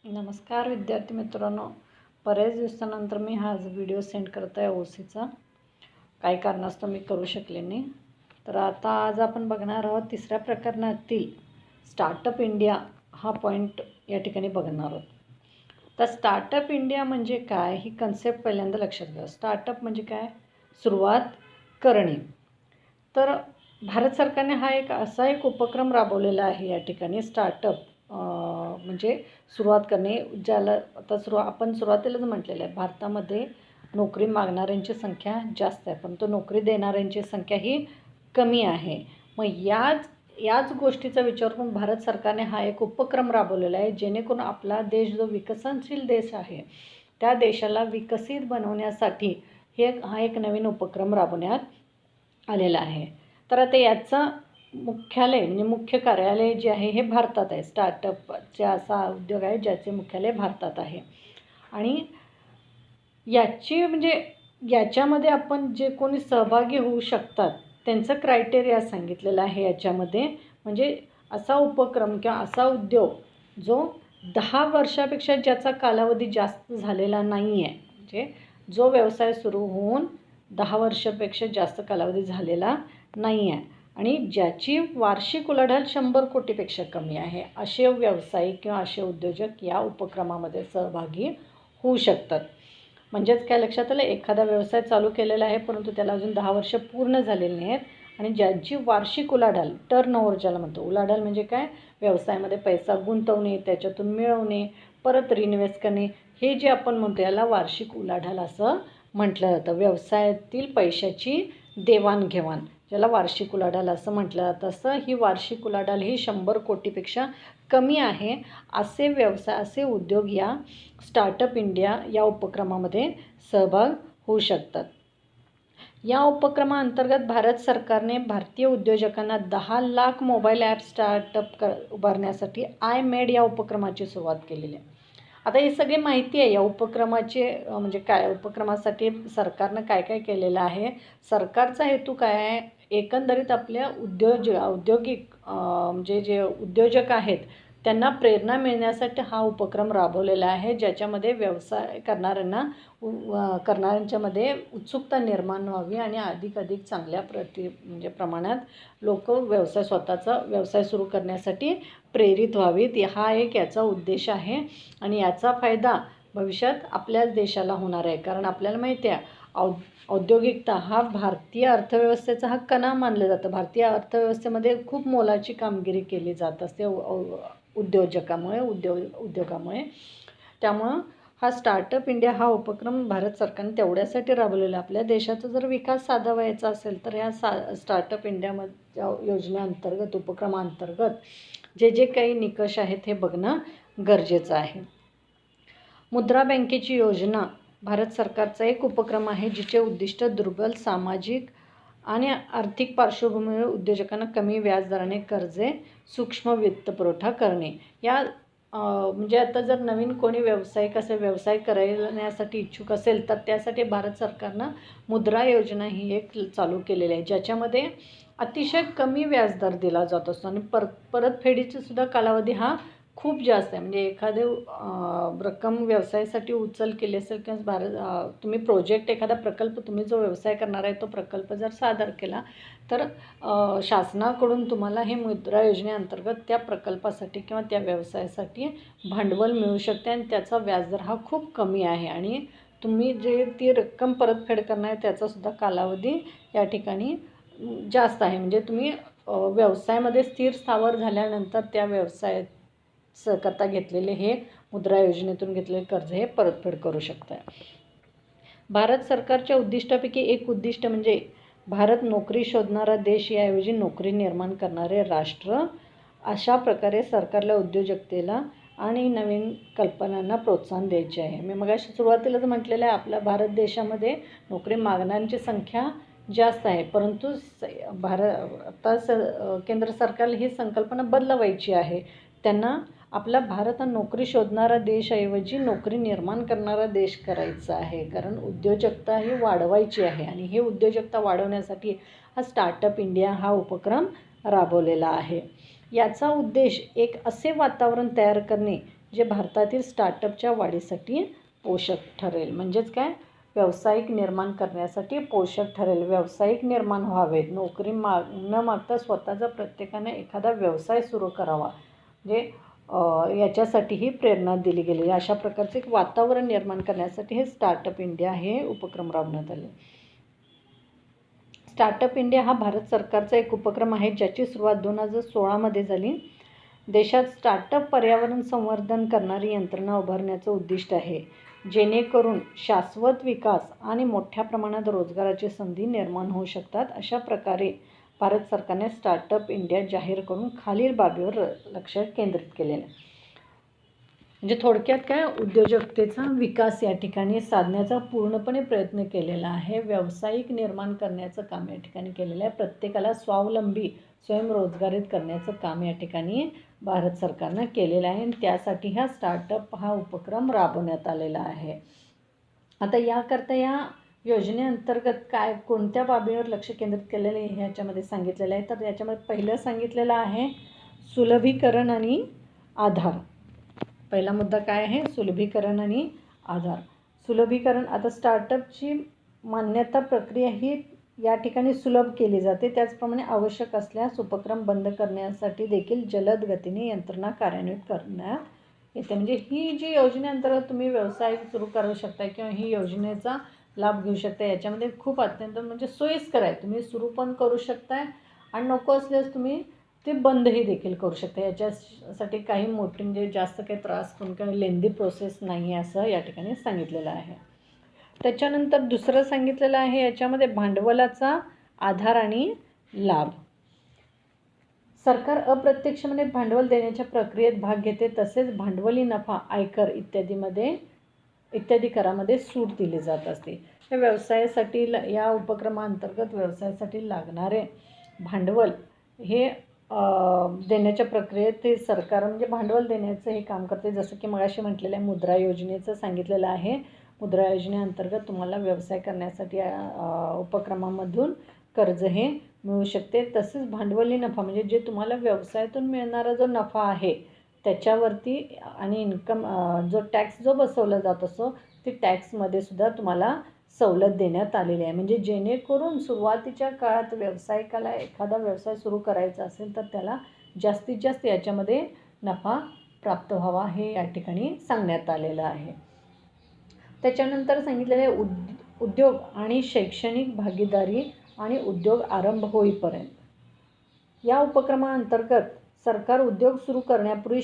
नमस्कार विद्यार्थी मित्रांनो, बरेच दिवसानंतर मी हा व्हिडिओ सेंड करत आहे ओसीचा. काही कारणास्तव मी करू शकले नाही. तर आता आज आपण बघणार आहोत तिसऱ्या प्रकरणातील स्टार्टअप इंडिया हा पॉईंट या ठिकाणी बघणार आहोत. तर स्टार्टअप इंडिया म्हणजे काय ही कन्सेप्ट पहिल्यांदा लक्षात घ्या. स्टार्टअप म्हणजे काय? सुरुवात करणे. तर भारत सरकारने हा असा एक उपक्रम राबवलेला आहे या ठिकाणी. स्टार्टअप म्हणजे सुरुवात करणे, ज्याला आता आपण सुरुवातीलाच म्हटलेलं आहे, भारतामध्ये नोकरी मागणाऱ्यांची संख्या जास्त आहे, पण तो नोकरी देणाऱ्यांची संख्या ही कमी आहे. मग याच गोष्टीचा विचार करून भारत सरकारने हा एक उपक्रम राबवलेला आहे, जेणेकरून आपला देश जो विकसनशील देश आहे त्या देशाला विकसित बनवण्यासाठी हा एक नवीन उपक्रम राबवण्यात आलेला आहे. तर आता याचं मुख्यालय म्हणजे मुख्य कार्यालय जे आहे हे भारतात आहे. स्टार्टअपचे असा उद्योग आहे ज्याचे मुख्यालय भारतात आहे. आणि याच्यामध्ये आपण जे कोणी सहभागी होऊ शकतात त्यांचं क्रायटेरिया सांगितलेलं आहे याच्यामध्ये. म्हणजे असा उपक्रम किंवा असा उद्योग जो 10 वर्षापेक्षा ज्याचा कालावधी जास्त झालेला नाही आहे, म्हणजे जो व्यवसाय सुरू होऊन 10 वर्षापेक्षा जास्त कालावधी झालेला नाही आहे आणि ज्याची वार्षिक उलाढाल 100 कोटीपेक्षा कमी आहे, असे व्यावसायिक किंवा असे उद्योजक या उपक्रमामध्ये सहभागी होऊ शकतात. म्हणजेच काय लक्षात आलं, एखादा व्यवसाय चालू केलेला आहे परंतु त्याला अजून 10 वर्ष पूर्ण झालेली नाहीत आणि ज्यांची वार्षिक उलाढाल, टर्नओव्हर ज्याला म्हणतो, उलाढाल म्हणजे काय, व्यवसायामध्ये पैसा गुंतवणे, त्याच्यातून मिळवणे, परत रिइन्व्हेस्ट करणे, हे जे आपण म्हणतो याला वार्षिक उलाढाल असं म्हटलं जातं. व्यवसायातील पैशाची देवाणघेवाण ज्याला वार्षिक उलाढाल असं म्हटलं जातं. असं ही वार्षिक उलाढाल ही 100 कोटीपेक्षा कमी आहे असे व्यवसाय, असे उद्योग या स्टार्टअप इंडिया या उपक्रमामध्ये सहभाग होऊ शकतात. या उपक्रमाअंतर्गत भारत सरकारने भारतीय उद्योजकांना 10 लाख मोबाईल ॲप स्टार्टअप उभारण्यासाठी iMade या उपक्रमाची सुरुवात केलेली आहे. आता ही सगळी माहिती आहे या उपक्रमाचे, म्हणजे काय उपक्रमासाठी सरकारनं काय काय केलेलं आहे. सरकारचा हेतू काय आहे, एकंदरीत आपल्या औद्योगिक म्हणजे जे उद्योजक आहेत त्यांना प्रेरणा मिळण्यासाठी हा उपक्रम राबवलेला आहे, ज्याच्यामध्ये व्यवसाय करणाऱ्यांच्यामध्ये उत्सुकता निर्माण व्हावी आणि अधिक चांगल्या प्रमाणात लोक स्वतःचा व्यवसाय सुरू करण्यासाठी प्रेरित व्हावीत. हा एक याचा उद्देश आहे आणि याचा फायदा भविष्यात आपल्याच देशाला होणार आहे. कारण आपल्याला माहिती आहे औद्योगिकता हा भारतीय अर्थव्यवस्थेचा हा कणा मानलं जातं. भारतीय अर्थव्यवस्थेमध्ये खूप मोलाची कामगिरी केली जात असते उद्योगामुळे. त्यामुळं हा स्टार्टअप इंडिया हा उपक्रम भारत सरकारने तेवढ्यासाठी राबवलेला. आपल्या देशाचा जर विकास साधावायचा असेल तर ह्या स्टार्टअप इंडियामध्ये योजनेअंतर्गत, उपक्रमाअंतर्गत जे काही निकष आहेत हे बघणं गरजेचं आहे. मुद्रा बँकेची योजना भारत सरकारचा एक उपक्रम आहे, जिचे उद्दिष्ट दुर्बल सामाजिक आणि आर्थिक पार्श्वभूमीवर उद्योजकांना कमी व्याजदराने कर्जे, सूक्ष्म वित्तपुरवठा करणे. या म्हणजे आता जर नवीन कोणी व्यवसाय करण्यासाठी इच्छुक असेल तर त्यासाठी भारत सरकारनं मुद्रा योजना ही एक चालू केलेली आहे, ज्याच्यामध्ये अतिशय कमी व्याजदर दिला जात असतो आणि परतफेडीचा सुद्धा कालावधी हा खूप जास्त आहे. म्हणजे एखादी रक्कम व्यवसायासाठी उचल केली असेल किंवा तुम्ही प्रोजेक्ट, एखादा प्रकल्प, तुम्ही जो व्यवसाय करणार आहे तो प्रकल्प जर सादर केला तर शासनाकडून तुम्हाला हे मुद्रा योजनेअंतर्गत त्या प्रकल्पासाठी किंवा त्या व्यवसायासाठी भांडवल मिळू शकते आणि त्याचा व्याजदर हा खूप कमी आहे आणि तुम्ही ती रक्कम परतफेड करणार आहे त्याचासुद्धा कालावधी या ठिकाणी जास्त आहे. म्हणजे तुम्ही व्यवसायामध्ये स्थिर स्थावर झाल्यानंतर त्या करता घेतलेले हे मुद्रा योजनेतून घेतलेले कर्ज हे परतफेड करू शकता. भारत सरकारच्या उद्दिष्टापैकी एक उद्दिष्ट म्हणजे भारत नोकरी शोधणारा देश याऐवजी नोकरी निर्माण करणारे राष्ट्र. अशा प्रकारे सरकारला उद्योजकतेला आणि नवीन कल्पनांना प्रोत्साहन द्यायचे आहे. मी मगाशी सुरुवातीलाच म्हटलेलं आहे, आपल्या भारत देशामध्ये नोकरी मागणाऱ्यांची संख्या जास्त आहे, परंतु केंद्र सरकारला ही संकल्पना बदलवायची आहे. त्यांना आपला भारत हा नोकरी शोधणारा देशाऐवजी नोकरी निर्माण करणारा देश करायचा आहे. कारण उद्योजकता ही वाढवायची आहे आणि हे उद्योजकता वाढवण्यासाठी हा स्टार्टअप इंडिया हा उपक्रम राबवलेला आहे. याचा उद्देश एक असे वातावरण तयार करणे जे भारतातील स्टार्टअपच्या वाढीसाठी पोषक ठरेल. म्हणजेच काय, व्यावसायिक निर्माण करण्यासाठी पोषक ठरेल. व्यावसायिक निर्माण व्हावेत, नोकरी न मागता स्वतःचा प्रत्येकाने एखादा व्यवसाय सुरू करावा, म्हणजे याच्यासाठीही प्रेरणा दिली गेलेली. अशा प्रकारचे एक वातावरण निर्माण करण्यासाठी हे स्टार्टअप इंडिया हे उपक्रम राबवण्यात आले. स्टार्टअप इंडिया हा भारत सरकारचा एक उपक्रम आहे, ज्याची सुरुवात 2016मध्ये झाली. देशात स्टार्टअप पर्यावरण संवर्धन करणारी यंत्रणा उभारण्याचं उद्दिष्ट आहे, जेणेकरून शाश्वत विकास आणि मोठ्या प्रमाणात रोजगाराची संधी निर्माण होऊ शकतात. अशा प्रकारे भारत सरकारने स्टार्टअप इंडिया जाहीर करून खालील बाबीवर लक्ष केंद्रित केलेलं आहे. म्हणजे थोडक्यात काय, उद्योजकतेचा विकास या ठिकाणी साधण्याचा पूर्णपणे प्रयत्न केलेला आहे. व्यावसायिक निर्माण करण्याचं काम या ठिकाणी केलेलं आहे. प्रत्येकाला स्वावलंबी स्वयंरोजगारित करण्याचं काम या ठिकाणी भारत सरकारनं केलेलं आहे आणि त्यासाठी हा स्टार्टअप हा उपक्रम राबवण्यात आलेला आहे. आता याकरता या योजनेअंतर्गत काय कोणत्या बाबीवर लक्ष केंद्रित केलेलं आहे ह्याच्यामध्ये सांगितलेलं आहे. तर याच्यामध्ये पहिलं सांगितलेलं आहे सुलभीकरण आणि आधार. पहिला मुद्दा काय आहे, सुलभीकरण आणि आधार. सुलभीकरण, आता स्टार्टअपची मान्यता प्रक्रिया ही या ठिकाणी सुलभ केली जाते. त्याचप्रमाणे आवश्यक असल्यास उपक्रम बंद करण्यासाठी देखील जलद गतीने यंत्रणा कार्यान्वित करण्यात येते. म्हणजे ही जी योजनेअंतर्गत तुम्ही व्यवसाय सुरू करू शकता किंवा ही योजनेचा लाभ घेऊ शकता, याच्यामध्ये खूप अत्यंत म्हणजे सोयीस्कर आहे. तुम्ही सुरू पण करू शकताय आणि नको असल्यास तुम्ही ते बंदही देखील करू शकता. याच्यासाठी काही मोठी म्हणजे जास्त काही त्रास करून काही लेंदी प्रोसेस नाही आहे असं या ठिकाणी सांगितलेलं आहे. त्याच्यानंतर दुसरं सांगितलेलं आहे याच्यामध्ये भांडवलाचा आधार आणि लाभ. सरकार अप्रत्यक्षपणे भांडवल देण्याच्या प्रक्रियेत भाग घेते, तसेच भांडवली नफा, आयकर इत्यादी करामध्ये सूट दिली जात असते. या व्यवसायासाठी या उपक्रमाअंतर्गत व्यवसायासाठी लागणारे भांडवल हे देण्याच्या प्रक्रियेत ते सरकार म्हणजे भांडवल देण्याचं हे काम करते. जसं की मगाशी म्हटलेल्या मुद्रा योजनेचं सांगितलेलं आहे. मुद्रा योजनेअंतर्गत तुम्हाला व्यवसाय करण्यासाठी उपक्रमामधून कर्ज हे मिळू शकते. तसेच भांडवली नफा म्हणजे जे तुम्हाला व्यवसायातून मिळणारा जो नफा आहे त्याच्यावरती आणि इन्कम जो टॅक्स जो बसवला जात असतो ते टॅक्समध्ये सुद्धा तुम्हाला सवलत देण्यात आलेली आहे. म्हणजे जेणेकरून सुरुवातीच्या काळात व्यावसायिकाला एखादा व्यवसाय सुरू करायचा असेल तर त्याला जास्तीत जास्त याच्यामध्ये नफा प्राप्त व्हावा हे या ठिकाणी सांगण्यात आलेलं आहे. त्याच्यानंतर सांगितलेले उद्योग आणि शैक्षणिक भागीदारी आणि उद्योग आरंभ होईपर्यंत या उपक्रमाअंतर्गत सरकार उद्योग सुरू करण्यापूर्वी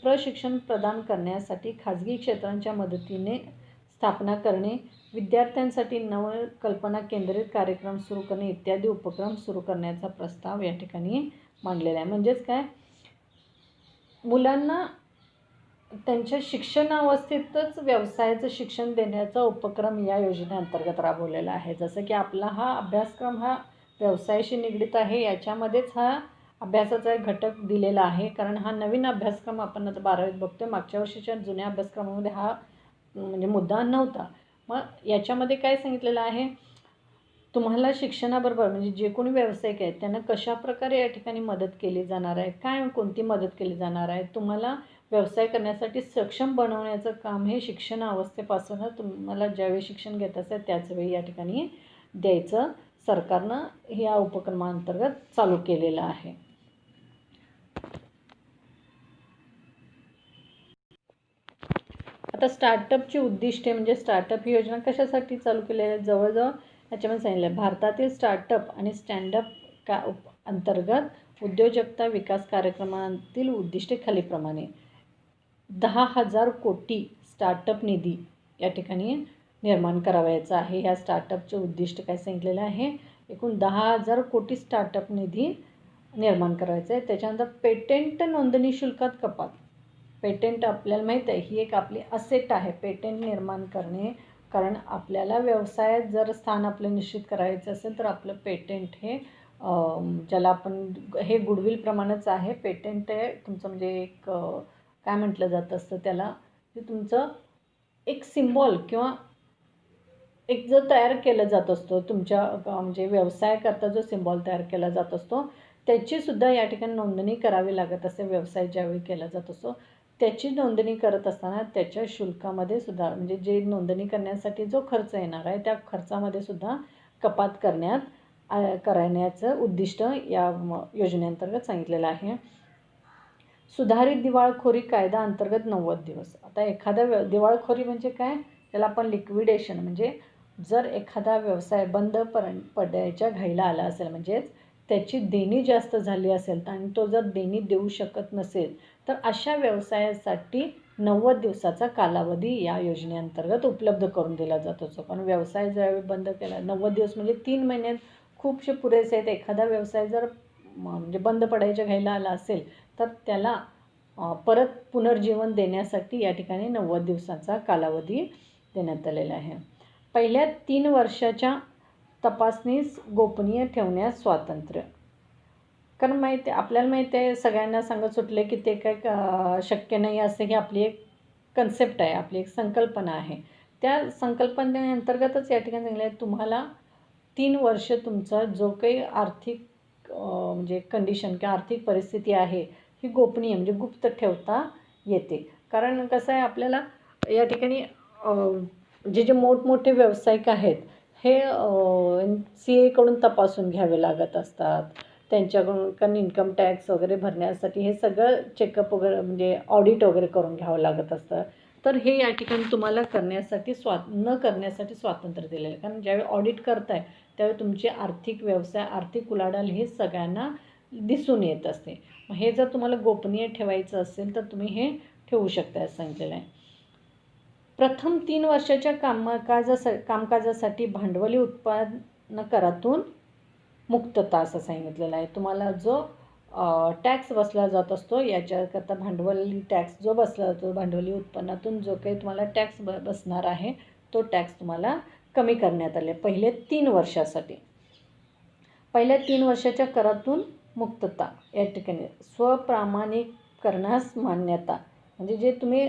प्रशिक्षण प्रदान करण्यासाठी खाजगी क्षेत्रांच्या मदतीने स्थापना करणे, विद्यार्थ्यांसाठी नवकल्पना केंद्रित कार्यक्रम सुरू करणे इत्यादी उपक्रम सुरू करण्याचा प्रस्ताव या ठिकाणी मांडलेला आहे. म्हणजेच काय, मुलांना त्यांच्या शिक्षणावस्थेतच व्यवसायाचं शिक्षण देण्याचा उपक्रम या योजनेअंतर्गत राबवलेला आहे. जसं की आपला हा अभ्यासक्रम हा व्यवसायाशी निगडीत आहे, याच्यामध्येच हा अभ्यासाचा एक घटक दिलेला आहे. कारण हा नवीन अभ्यासक्रम आपण आता 12वीत बघतोय. मागच्या वर्षीच्या जुन्या अभ्यासक्रमामध्ये हा म्हणजे मुद्दा नव्हता. मग याच्यामध्ये काय सांगितलेलं आहे, तुम्हाला शिक्षणाबरोबर म्हणजे जे कोणी व्यावसायिक आहेत त्यांना कशाप्रकारे या ठिकाणी मदत केली जाणार आहे, काय कोणती मदत केली जाणार आहे, तुम्हाला व्यवसाय करण्यासाठी सक्षम बनवण्याचं काम हे शिक्षण अवस्थेपासूनच तुम्हाला ज्यावेळी शिक्षण घेत असेल त्याच वेळी या ठिकाणी द्यायचं सरकारनं या उपक्रमाअंतर्गत चालू केलेलं आहे. आता स्टार्टअपची उद्दिष्टे म्हणजे स्टार्टअप ही योजना कशासाठी चालू केलेली आहे, जवळजवळ याच्यामध्ये सांगितलं आहे. भारतातील स्टार्टअप आणि स्टँडअप अंतर्गत उद्योजकता विकास कार्यक्रमातील उद्दिष्टे खालीप्रमाणे: 10,000 कोटी स्टार्टअप निधी या ठिकाणी निर्माण करावयाचा आहे. ह्या स्टार्टअपचे उद्दिष्ट काय सांगितलेलं आहे, एकूण 10,000 कोटी स्टार्टअप निधी निर्माण करायचं आहे. त्याच्यानंतर पेटेंट नोंदणी शुल्कात कपात. पेटेंट आपल्याला माहीत आहे ही एक आपली असेट आहे, पेटेंट निर्माण करणे. कारण आपल्याला व्यवसायात जर स्थान आपलं निश्चित करायचं असेल तर आपलं पेटेंट हे ज्याला आपण हे गुडविल प्रमाणेच आहे. पेटेंट हे तुमचं म्हणजे एक काय म्हटलं जात असतं त्याला, ते तुमचं एक सिम्बॉल किंवा एक जो तयार केला जात असतो तुमच्या म्हणजे व्यवसायाकरता जो सिम्बॉल तयार केला जात असतो त्याचीसुद्धा या ठिकाणी नोंदणी करावी लागत असते व्यवसाय ज्यावेळी केला जात असतो. त्याची नोंदणी करत असताना त्याच्या शुल्कामध्ये सुद्धा म्हणजे जे नोंदणी करण्यासाठी जो खर्च येणार आहे त्या खर्चामध्ये सुद्धा कपात करण्याचं उद्दिष्ट या योजनेअंतर्गत सांगितलेलं आहे. सुधारित दिवाळखोरी कायदा अंतर्गत 90 दिवस. आता एखादा दिवाळखोरी म्हणजे काय, त्याला आपण लिक्विडेशन म्हणजे जर एखादा व्यवसाय बंद पडायच्या घाईला आला असेल, म्हणजेच त्याची देणी जास्त झाली असेल आणि तो जर देणी देऊ शकत नसेल, तर अशा व्यवसायासाठी 90 दिवसाचा कालावधी या योजनेअंतर्गत उपलब्ध करून दिला जातो. पण व्यवसाय ज्यावेळी बंद केला, 90 दिवस म्हणजे 3 महिन्यात खूपसे पुरेसे आहेत. एखादा व्यवसाय जर म्हणजे बंद पडायच्या घाईला आला असेल तर त्याला परत पुनर्जीवन देण्यासाठी या ठिकाणी 90 दिवसाचा कालावधी देण्यात आलेला आहे. पहिल्या 3 वर्षाच्या तपासणीस गोपनीय ठेवण्यास स्वातंत्र्य. कारण आपल्याला माहिती आहे, सगळ्यांना सांगत सुटले की ते काय शक्य नाही असं ही आपली एक कन्सेप्ट आहे, आपली एक संकल्पना आहे. त्या संकल्पनेअंतर्गतच या ठिकाणी सांगितलं आहे तुम्हाला 3 वर्ष तुमचा जो काही आर्थिक म्हणजे कंडिशन किंवा आर्थिक परिस्थिती आहे ही गोपनीय म्हणजे गुप्त ठेवता येते. कारण कसं आहे, आपल्याला या ठिकाणी जे मोठमोठे व्यावसायिक आहेत हे CA कडून तपासून घ्यावे लागत असतात. त्यांच्याकडून कारण इन्कम टॅक्स वगैरे भरण्यासाठी हे सगळं चेकअप वगैरे म्हणजे ऑडिट वगैरे करून घ्यावं लागत असतं. तर हे या ठिकाणी तुम्हाला करण्यासाठी न करण्यासाठी स्वातंत्र्य दिलेलं आहे. कारण ज्यावेळी ऑडिट करताय त्यावेळी तुमचे आर्थिक व्यवसाय, आर्थिक उलाढाल हे सगळ्यांना दिसून येत असते. हे जर तुम्हाला गोपनीय ठेवायचं असेल तर तुम्ही हे ठेवू शकता असं सांगितलेलं आहे. प्रथम 3 वर्षाच्या कामकाजासाठी भांडवली उत्पन्न करातून मुक्तता असं सांगितलेलं आहे. तुम्हाला जो टॅक्स बसला जात असतो याच्याकरता भांडवली टॅक्स जो बसला जातो, भांडवली उत्पन्नातून जो काही तुम्हाला टॅक्स बसणार आहे तो टॅक्स तुम्हाला कमी करण्यात आले पहिले 3 वर्षासाठी. पहिल्या 3 वर्षाच्या करातून मुक्तता या ठिकाणी स्वप्रमाणीकरणास मान्यता म्हणजे जे तुम्ही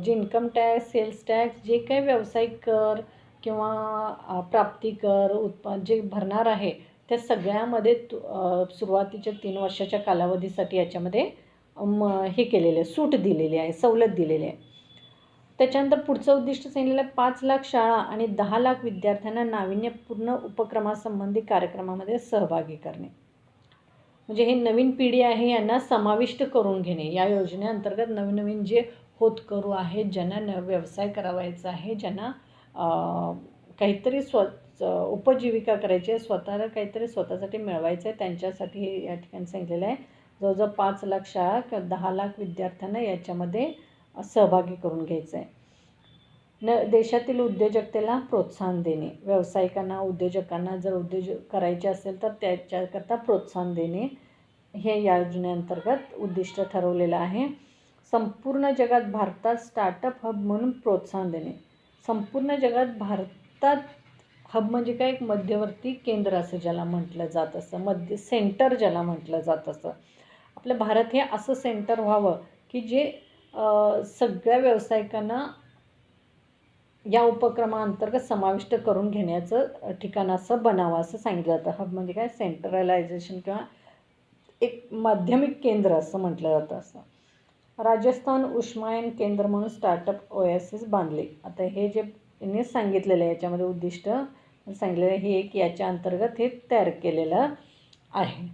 जे इन्कम टॅक्स, सेल्स टॅक्स, जे काही व्यावसायिक कर किंवा प्राप्ती कर जे भरणार आहे त्या सगळ्यामध्ये सुरुवातीच्या 3 वर्षाच्या कालावधीसाठी याच्यामध्ये हे केलेलं आहे, सूट दिलेली आहे, सवलत दिलेली आहे. त्याच्यानंतर पुढचं उद्दिष्ट सांगितलेलं आहे 5 लाख शाळा आणि 10 लाख विद्यार्थ्यांना नाविन्यपूर्ण उपक्रमासंबंधी कार्यक्रमामध्ये सहभागी करणे. म्हणजे हे नवीन पिढी आहे यांना समाविष्ट करून घेणे. या योजनेअंतर्गत नवीन जे होतकरू आहेत, ज्यांना व्यवसाय करावायचा आहे, ज्यांना काहीतरी उपजीविका करायची आहे, स्वतःला काहीतरी स्वतःसाठी मिळवायचं आहे, त्यांच्यासाठी हे या ठिकाणी सांगितलेलं आहे. जवळजवळ 5 लाख शाळा किंवा 10 लाख विद्यार्थ्यांना याच्यामध्ये सहभागी करून घ्यायचं आहे. देशातील उद्योजकतेला प्रोत्साहन देणे. व्यावसायिकांना, उद्योजकांना जर उद्योजक करायचे असेल तर त्याच्याकरता प्रोत्साहन देणे हे या योजनेअंतर्गत उद्दिष्ट ठरवलेलं आहे. संपूर्ण जगात भारतात स्टार्टअप हब म्हणून प्रोत्साहन देणे. संपूर्ण जगात भारतात हब म्हणजे काय, एक मध्यवर्ती केंद्र असं ज्याला म्हटलं जात असतं, सेंटर ज्याला म्हटलं जात असतं. आपलं भारत हे असं सेंटर व्हावं की जे सगळ्या व्यावसायिकांना या उपक्रमाअंतर्गत समाविष्ट करून घेण्याचं ठिकाण असं बनावं असं सांगितलं जातं. हब म्हणजे काय, सेंट्रलायझेशन किंवा एक माध्यमिक केंद्र असं म्हटलं जातं. असं राजस्थान उष्मायन केंद्र म्हणून स्टार्टअप ओएसिस बांधले. आता हे जे यांनी सांगितलेलं आहे याच्यामध्ये उद्दिष्ट सांगितलेलं हे एक याच्या अंतर्गत हे तयार केलेलं आहे.